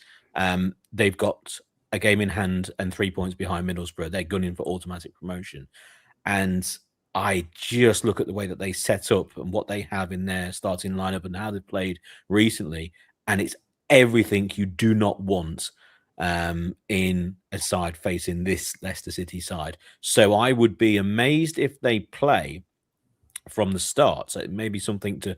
They've got a game in hand and 3 points behind Middlesbrough. They're gunning for automatic promotion. And I just look at the way that they set up and what they have in their starting lineup and how they've played recently, and it's everything you do not want in a side facing this Leicester City side. So I would be amazed if they play from the start. So it may be something to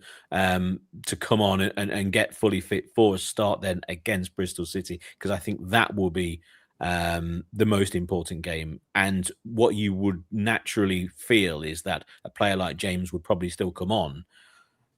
come on and get fully fit for a start then against Bristol City, because I think that will be the most important game. And what you would naturally feel is that a player like James would probably still come on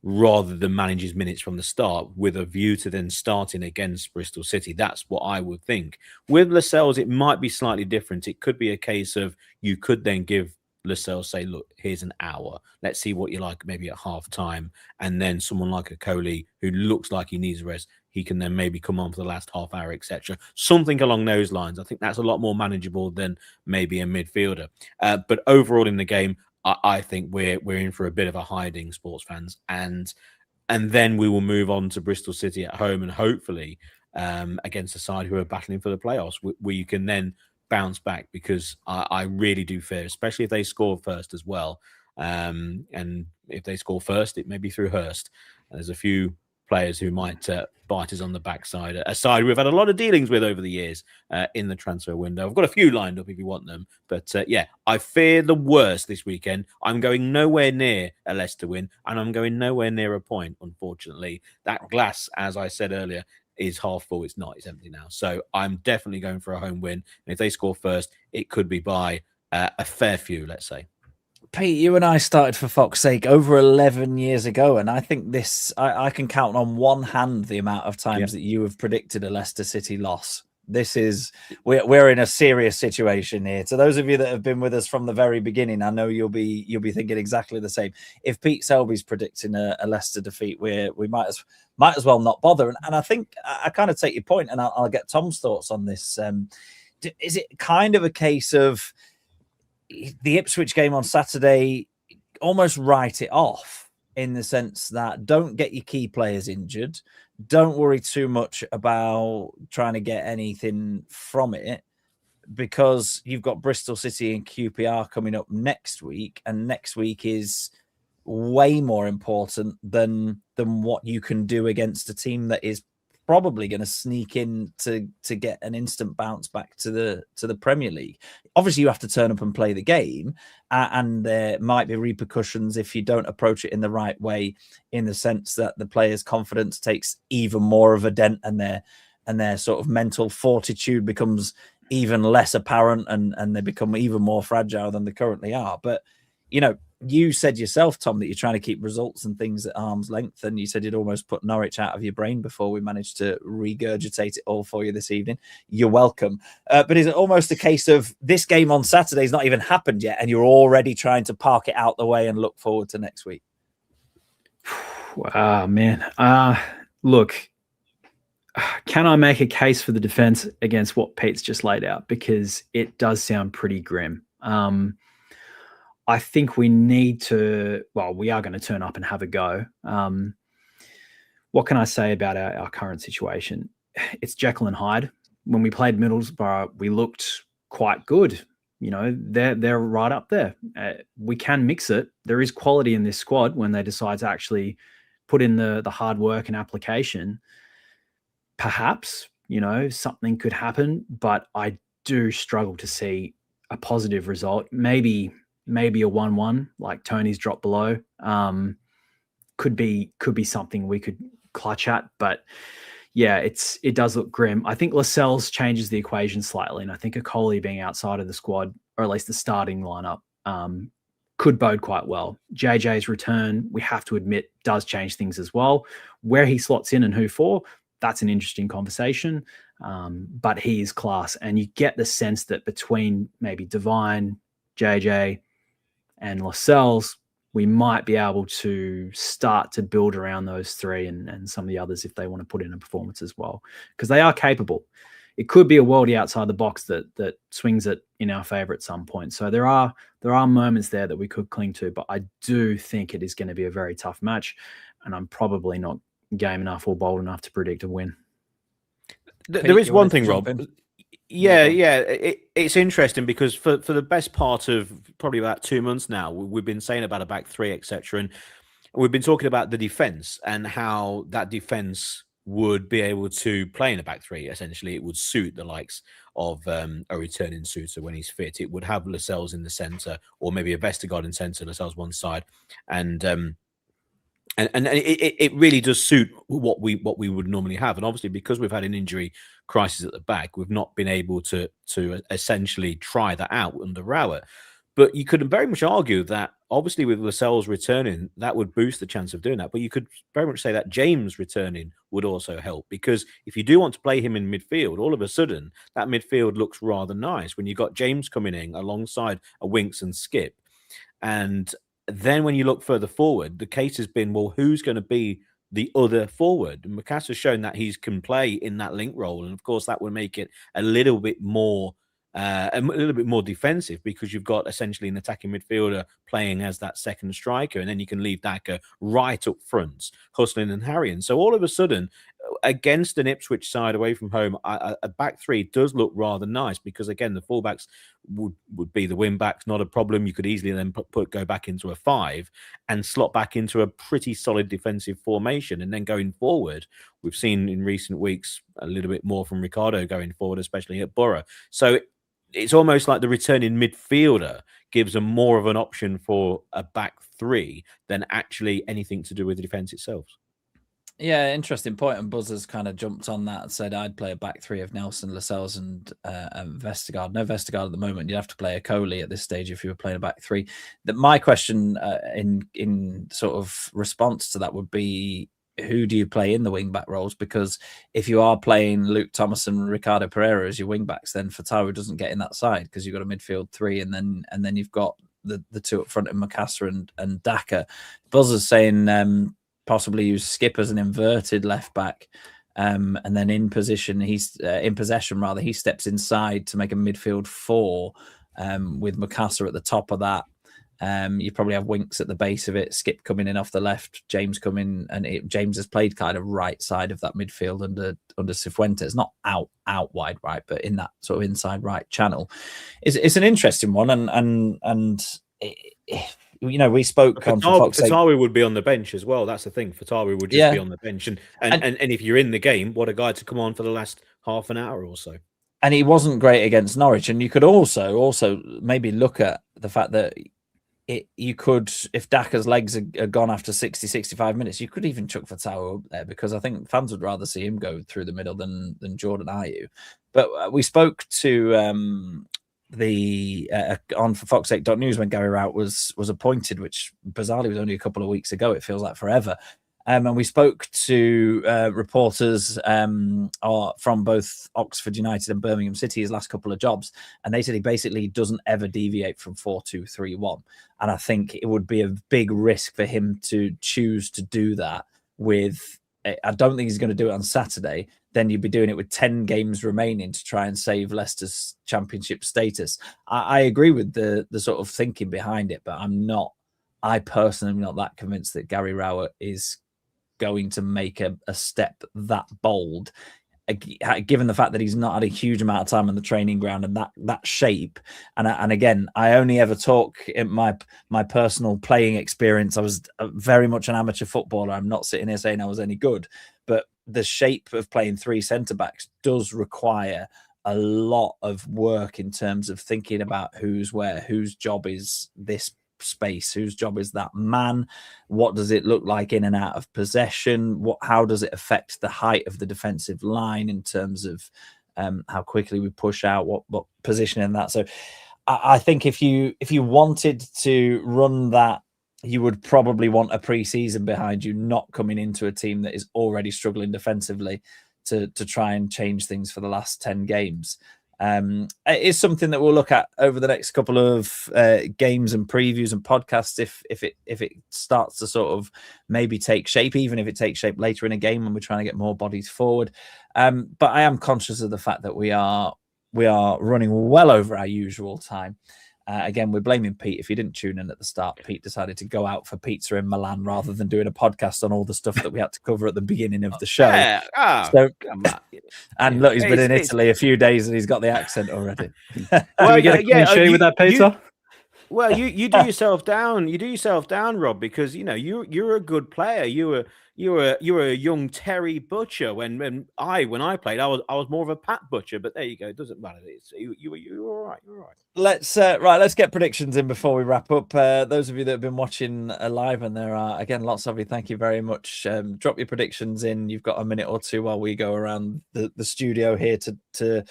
rather than manage his minutes from the start, with a view to then starting against Bristol City. That's what I would think. With Lascelles, it might be slightly different. It could be a case of you could then give Lascelles, say, look, here's an hour. Let's see what you like maybe at half time. And then someone like a Coley, who looks like he needs a rest, he can then maybe come on for the last half hour, etc. Something along those lines. I think that's a lot more manageable than maybe a midfielder. But overall in the game, I think we're in for a bit of a hiding, sports fans. And then we will move on to Bristol City at home, and hopefully against a side who are battling for the playoffs, where you can then bounce back, because I really do fear, especially if they score first as well. And if they score first, it may be through Hurst. There's a few players who might bite us on the backside, a side we've had a lot of dealings with over the years in the transfer window. I've got a few lined up if you want them. But yeah, I fear the worst this weekend. I'm going nowhere near a Leicester win, and I'm going nowhere near a point, unfortunately. That glass, as I said earlier, is half full. It's not. It's empty now. So I'm definitely going for a home win. And if they score first, it could be by a fair few, let's say. Pete, you and I started For Fox's Sake over 11 years ago, and I think I can count on one hand the amount of times that you have predicted a Leicester City loss. This is, we're in a serious situation here. To those of you that have been with us from the very beginning, I know you'll be thinking exactly the same. If Pete Selby's predicting a Leicester defeat, we might as well not bother. And I think I kind of take your point, and I'll get Tom's thoughts on this. Is it kind of a case of the Ipswich game on Saturday almost write it off, in the sense that don't get your key players injured, don't worry too much about trying to get anything from it, because you've got Bristol City and QPR coming up next week, and next week is way more important than what you can do against a team that is probably going to sneak in to get an instant bounce back to the Premier League. Obviously, you have to turn up and play the game, and there might be repercussions if you don't approach it in the right way, in the sense that the players' confidence takes even more of a dent, and their sort of mental fortitude becomes even less apparent, and they become even more fragile than they currently are. But you said yourself, Tom, that you're trying to keep results and things at arm's length, and you said you'd almost put Norwich out of your brain before we managed to regurgitate it all for you this evening. You're welcome. But is it almost a case of this game on Saturday's not even happened yet, and you're already trying to park it out the way and look forward to next week? Man. Look, can I make a case for the defense against what Pete's just laid out? Because it does sound pretty grim. I think we need to, well, we are going to turn up and have a go. What can I say about our current situation? It's Jekyll and Hyde. When we played Middlesbrough, we looked quite good. You know, they're right up there. We can mix it. There is quality in this squad when they decide to actually put in the hard work and application. Perhaps, you know, something could happen, but I do struggle to see a positive result. Maybe a 1-1, like Tony's dropped below. Could be something we could clutch at, but yeah, it does look grim. I think Lascelles changes the equation slightly, and I think Okoli being outside of the squad, or at least the starting lineup, could bode quite well. JJ's return, we have to admit, does change things as well. Where he slots in and who for, that's an interesting conversation, but he is class, and you get the sense that between maybe Devine, JJ, and Lascelles, we might be able to start to build around those three and some of the others if they want to put in a performance as well, because they are capable. It could be a worldie outside the box that swings it in our favor at some point. So there are moments there that we could cling to, but I do think it is going to be a very tough match, and I'm probably not game enough or bold enough to predict a win. There is one thing, Rob. Yeah, it's interesting because for the best part of probably about 2 months now, we've been saying about a back three, etc., and we've been talking about the defense and how that defense would be able to play in a back three. Essentially, it would suit the likes of a returning suitor when he's fit. It would have Lascelles in the centre, or maybe a Vestergaard in centre, Lascelles one side, and it really does suit what we would normally have. And obviously, because we've had an injury crisis at the back, we've not been able to essentially try that out under Rowett. But you could very much argue that obviously with Lascelles returning, that would boost the chance of doing that. But you could very much say that James returning would also help, because if you do want to play him in midfield, all of a sudden that midfield looks rather nice when you've got James coming in alongside a Winks and Skip. And then when you look further forward, the case has been, well, who's going to be the other forward? And Macasser's shown that he can play in that link role. And of course, that would make it a little bit more defensive, because you've got essentially an attacking midfielder playing as that second striker, and then you can leave Daka right up front, hustling and harrying. So all of a sudden, against an Ipswich side away from home, a back three does look rather nice, because again, the fullbacks would be the wing backs, not a problem. You could easily then go back into a 5 and slot back into a pretty solid defensive formation. And then going forward, we've seen in recent weeks a little bit more from Ricardo going forward, especially at Borough. So it's almost like the returning midfielder gives them more of an option for a back three than actually anything to do with the defence itself. Yeah, interesting point. And Buzzers kind of jumped on that and said I'd play a back three of Nelson, Lascelles, and Vestergaard. No Vestergaard at the moment. You'd have to play a Coley at this stage if you were playing a back three. My question in sort of response to that would be, who do you play in the wing back roles? Because if you are playing Luke Thomas and Ricardo Pereira as your wing backs, then Fatawu doesn't get in that side, because you've got a midfield three, and then you've got the two up front in Macasser and Daka. Buzzers saying possibly use Skip as an inverted left back, and then in possession he steps inside to make a midfield 4 with Macasser at the top of that. You probably have Winks at the base of it, Skip coming in off the left, James coming, and James has played kind of right side of that midfield under Cifuentes, not out wide right, but in that sort of inside right channel. It's an interesting one, and you know, we spoke on Fatawu would be on the bench as well. That's the thing. Fatawu would just be on the bench, and if you're in the game, what a guy to come on for the last half an hour or so. And he wasn't great against Norwich. And you could also maybe look at the fact that you could, if Daka's legs are gone after 60, 65 minutes, you could even chuck Fatawu up there, because I think fans would rather see him go through the middle than Jordan Ayew. But we spoke to on for foxsake.news when Gary Rowett was appointed, which bizarrely was only a couple of weeks ago. It feels like forever. And we spoke to reporters from both Oxford United and Birmingham City, his last couple of jobs, and they said he basically doesn't ever deviate from 4-2-3-1. And I think it would be a big risk for him to choose to do that with. I don't think he's going to do it on Saturday. Then you'd be doing it with 10 games remaining to try and save Leicester's championship status. I agree with the sort of thinking behind it, but I personally am not that convinced that Gary Rowett is going to make a step that bold, given the fact that he's not had a huge amount of time on the training ground and that shape. And again, I only ever talk in my personal playing experience. I was very much an amateur footballer. I'm not sitting here saying I was any good, but the shape of playing three centre backs does require a lot of work in terms of thinking about who's where, whose job is this space, whose job is that man, what does it look like in and out of possession, how does it affect the height of the defensive line in terms of how quickly we push out, what position in that. So I think if you wanted to run that, you would probably want a pre-season behind you, not coming into a team that is already struggling defensively to try and change things for the last 10 games. It is something that we'll look at over the next couple of games and previews and podcasts if it starts to sort of maybe take shape, even if it takes shape later in a game when we're trying to get more bodies forward. But I am conscious of the fact that we are running well over our usual time. Again, we're blaming Pete. If you didn't tune in at the start, Pete decided to go out for pizza in Milan rather than doing a podcast on all the stuff that we had to cover at the beginning of the show. And look, he's been in Italy a few days and he's got the accent already. Well, we get a clean sheet with that pizza? Well, you do yourself down. You do yourself down, Rob, because you're a good player. You were a young Terry Butcher when I played. I was more of a Pat Butcher, but there you go. It doesn't matter. You were all right. You're all right. Let's get predictions in before we wrap up. Those of you that have been watching live, and there are again lots of you, thank you very much. Drop your predictions in. You've got a minute or two while we go around the studio here to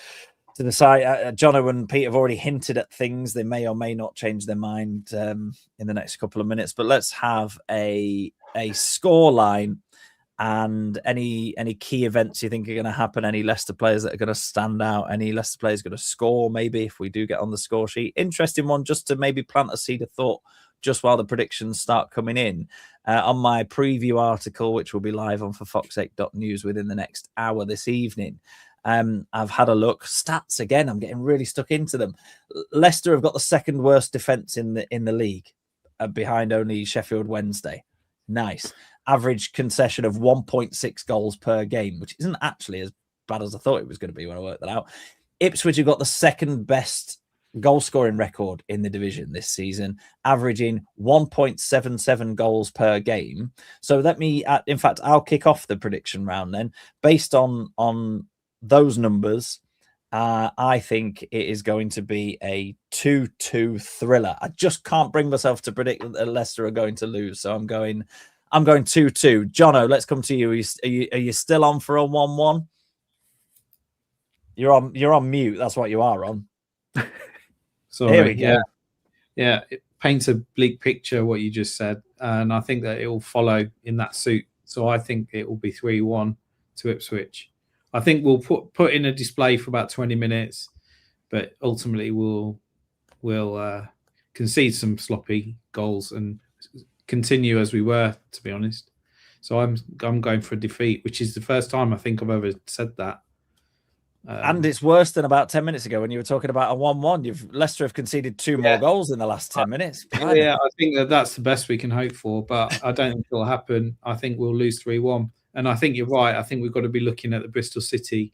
decide. Jono and Pete have already hinted at things. They may or may not change their mind in the next couple of minutes. But let's have a score line and any key events you think are going to happen, any Leicester players that are going to stand out, any Leicester players going to score maybe if we do get on the score sheet. Interesting one just to maybe plant a seed of thought just while the predictions start coming in. On my preview article, which will be live on for foxsake.news within the next hour this evening, I've had a look. Stats again, I'm getting really stuck into them. Leicester have got the second worst defence in the league, behind only Sheffield Wednesday. Nice. Average concession of 1.6 goals per game, which isn't actually as bad as I thought it was going to be when I worked that out. Ipswich have got the second best goal scoring record in the division this season, averaging 1.77 goals per game. So in fact, I'll kick off the prediction round then. Based on those numbers, I think it is going to be a 2-2 thriller. I just can't bring myself to predict that Leicester are going to lose, so I'm going 2-2. Jono, let's come to you. Are you still on for a 1-1? You're on mute. That's what you are on. Sorry. Here we go. Yeah. It paints a bleak picture what you just said, and I think that it will follow in that suit. So I think it will be 3-1 to Ipswich. I think we'll put in a display for about 20 minutes, but ultimately we'll concede some sloppy goals and continue as we were, to be honest. So I'm going for a defeat, which is the first time I think I've ever said that. And it's worse than about 10 minutes ago when you were talking about a 1-1. Leicester have conceded two more goals in the last 10 minutes. Yeah, I think that's the best we can hope for, but I don't think it'll happen. I think we'll lose 3-1. And I think you're right. I think we've got to be looking at the Bristol City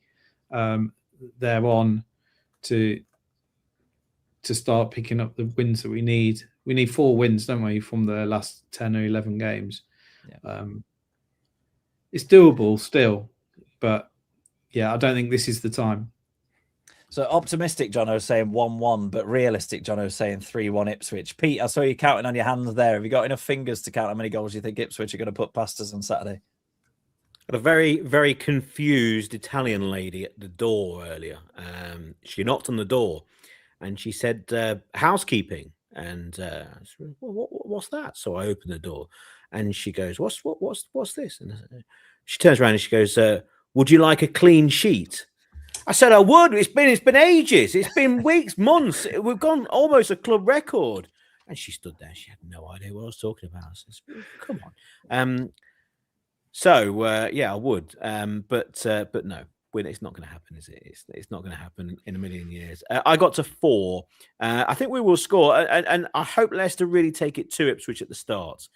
thereon to start picking up the wins that we need. We need 4 wins, don't we, from the last 10 or 11 games. Yeah. It's doable still, but yeah, I don't think this is the time. So optimistic Jono saying 1-1, but realistic Jono saying 3-1 Ipswich. Pete, I saw you counting on your hands there. Have you got enough fingers to count how many goals you think Ipswich are going to put past us on Saturday? Got a very, very confused Italian lady at the door earlier. She knocked on the door and she said housekeeping. And I said, well, what's that? So I opened the door, and she goes, "What's this?" And she turns around and she goes, "Would you like a clean sheet?" I said, "I would. It's been ages. It's been weeks, months. We've gone almost a club record." And she stood there. She had no idea what I was talking about. I said, "Come on." Yeah, I would. But no. It's not going to happen, is it? It's not going to happen in a million years. I got to 4. I think we will score, and I hope Leicester really take it to Ipswich at the start.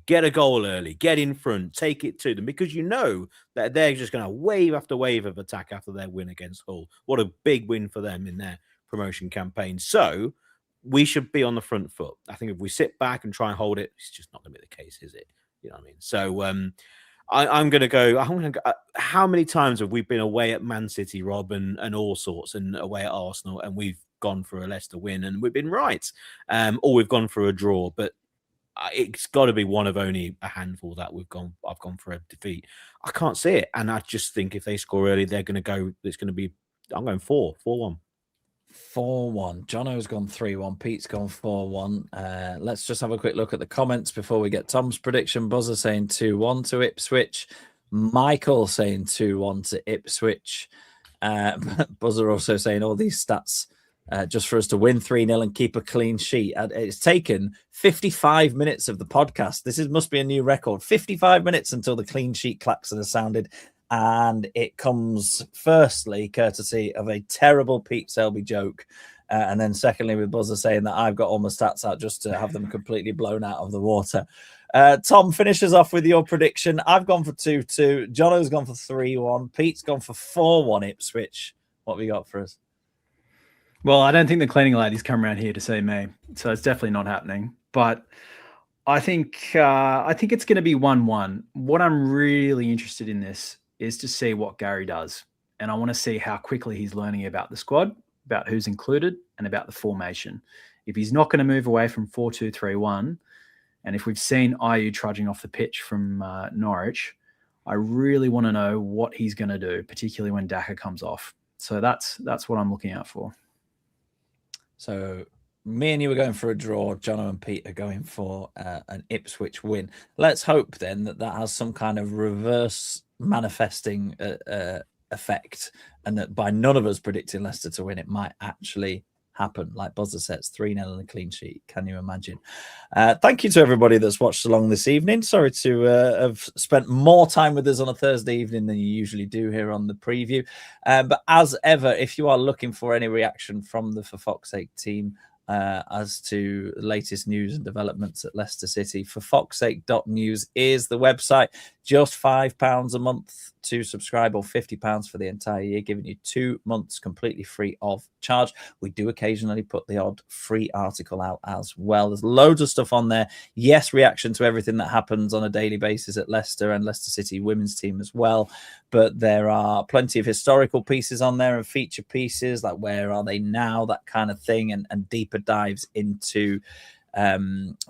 Get a goal early, get in front, take it to them, because you know that they're just going to wave after wave of attack after their win against Hull. What a big win for them in their promotion campaign. So we should be on the front foot. I think if we sit back and try and hold it, it's just not going to be the case, is it? You know what I mean? So I'm going to go. How many times have we been away at Man City, Rob, and all sorts, and away at Arsenal, and we've gone for a Leicester win, and we've been right, or we've gone for a draw. But it's got to be one of only a handful that I've gone for a defeat. I can't see it, and I just think if they score early, they're going to go. It's going to be. I'm going 4-1. 4-1. Jono's gone 3-1. Pete's gone 4-1. Let's just have a quick look at the comments before we get Tom's prediction. Buzzer saying 2-1 to Ipswich. Michael saying 2-1 to Ipswich. Buzzer also saying all these stats just for us to win 3-0 and keep a clean sheet. It's taken 55 minutes of the podcast. This must be a new record. 55 minutes until the clean sheet klaxon has sounded. And it comes firstly courtesy of a terrible Pete Selby joke, and then secondly with Buzzer saying that I've got all my stats out just to have them completely blown out of the water. Tom finishes off with your prediction. I've gone for 2-2. Jono's gone for 3-1. Pete's gone for 4-1 Ipswich. What have we got for us? Well, I don't think the cleaning ladies come around here to see me, so it's definitely not happening. But I think it's going to be 1-1. What I'm really interested in this is to see what Gary does. And I want to see how quickly he's learning about the squad, about who's included, and about the formation. If he's not going to move away from 4-2-3-1, and if we've seen IU trudging off the pitch from Norwich, I really want to know what he's going to do, particularly when Daka comes off. So that's what I'm looking out for. So me and you are going for a draw. Jono and Pete are going for an Ipswich win. Let's hope then that has some kind of reverse manifesting effect, and that by none of us predicting Leicester to win, it might actually happen. Like Buzzer says, 3-0 and a clean sheet. Can you imagine? Thank you to everybody that's watched along this evening. Sorry to have spent more time with us on a Thursday evening than you usually do here on the preview. But as ever, if you are looking for any reaction from the For Fox's Sake team as to the latest news and developments at Leicester City, forfoxsake.news is the website. Just £5 a month to subscribe, or £50 for the entire year, giving you 2 months completely free of charge. We do occasionally put the odd free article out as well. There's loads of stuff on there. Yes, reaction to everything that happens on a daily basis at Leicester and Leicester City women's team as well. But there are plenty of historical pieces on there and feature pieces like where are they now, that kind of thing, and deeper dives into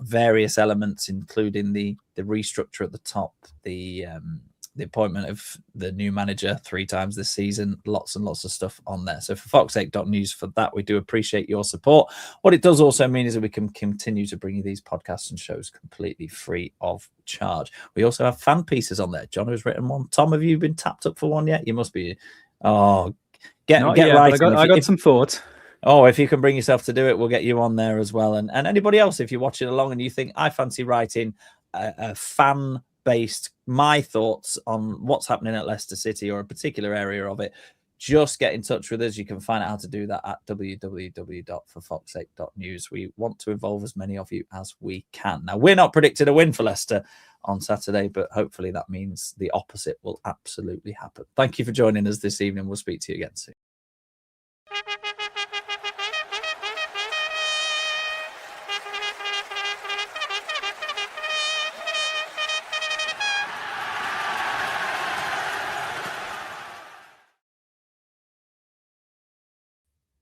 various elements, including the restructure at the top, the appointment of the new manager 3 times this season, lots and lots of stuff on there. So for foxsake.news for that, we do appreciate your support. What it does also mean is that we can continue to bring you these podcasts and shows completely free of charge. We also have fan pieces on there. John has written one. Tom, have you been tapped up for one yet? You must be. Oh, get right. I got some thoughts. Oh, if you can bring yourself to do it, we'll get you on there as well. And anybody else, if you're watching along and you think, I fancy writing a fan-based, my thoughts on what's happening at Leicester City or a particular area of it, just get in touch with us. You can find out how to do that at www.forfoxsake.news. We want to involve as many of you as we can. Now, we're not predicting a win for Leicester on Saturday, but hopefully that means the opposite will absolutely happen. Thank you for joining us this evening. We'll speak to you again soon.